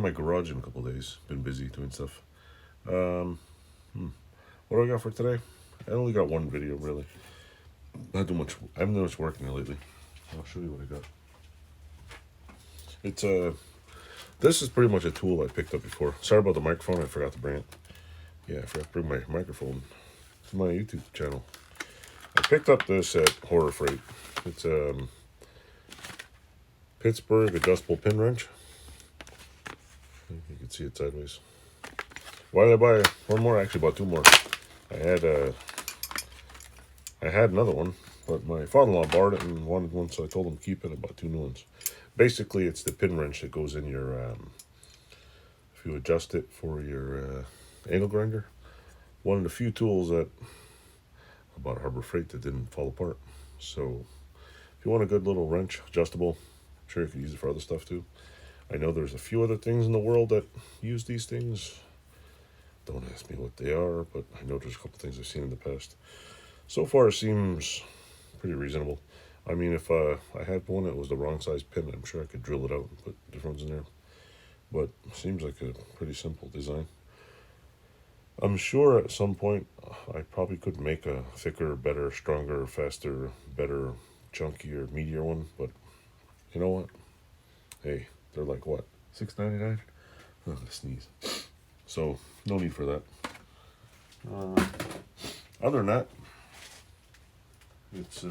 my garage in a couple of days. Been busy doing stuff. Um, what do I got for today? I only got one video really. Not too much. I haven't done much work in there lately. I'll show you what I got. It's this is pretty much a tool I picked up before. Sorry about the microphone. I forgot to bring it. Yeah, I forgot to bring my microphone to my YouTube channel. I picked up this at Horror Freight. It's Pittsburgh adjustable pin wrench. You can see it sideways. Why did I buy one more? I actually bought two more. I had another one, but my father-in-law borrowed it and wanted one, so I told him to keep it. I bought two new ones. Basically, it's the pin wrench that goes in your, if you adjust it for your angle grinder. One of the few tools that I bought at Harbor Freight that didn't fall apart. So, if you want a good little wrench, adjustable, I'm sure you could use it for other stuff too. I know there's a few other things in the world that use these things. Don't ask me what they are, but I know there's a couple things I've seen in the past. So far, it seems pretty reasonable. I mean, if I had one that was the wrong size pin, I'm sure I could drill it out and put different ones in there. But it seems like a pretty simple design. I'm sure at some point I probably could make a thicker, better, stronger, faster, better, chunkier, meatier one. But you know what? Hey, they're like what? $6.99? I'm gonna sneeze. So no need for that. Other than that, it's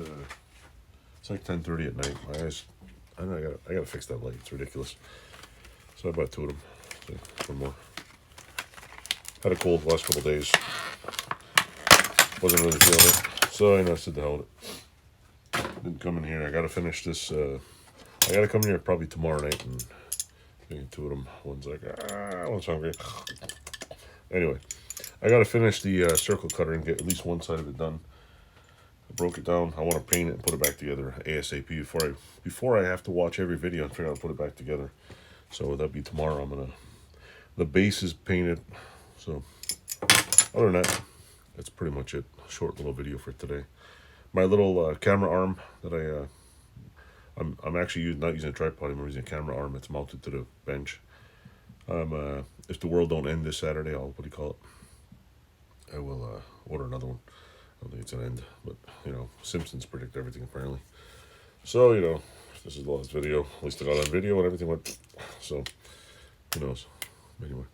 like 10:30 at night. My eyes, I know I gotta fix that light. It's ridiculous. So I bought two of them. So, one more. Had a cold the last couple of days. Wasn't really feeling it. So I said the hell with it. Didn't come in here. I gotta finish this. I gotta come here probably tomorrow night and make two of them. One's like, one's hungry. Anyway, I gotta finish the circle cutter and get at least one side of it done. I broke it down. I want to paint it and put it back together ASAP before I have to watch every video and figure out how to put it back together. So that'll be tomorrow. The base is painted. So other than that, that's pretty much it. Short little video for today. My little camera arm that I'm actually not using a tripod. I'm using a camera arm. It's mounted to the bench. If the world don't end this Saturday, I will order another one. I don't think it's an end, but Simpsons predict everything apparently. So this is the last video. At least I got on video and everything went. So who knows? Anyway.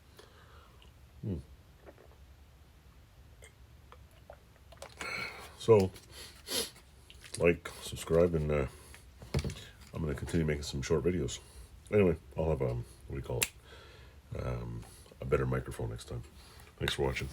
So like, subscribe, and I'm gonna continue making some short videos. Anyway, I'll have a better microphone next time. Thanks for watching.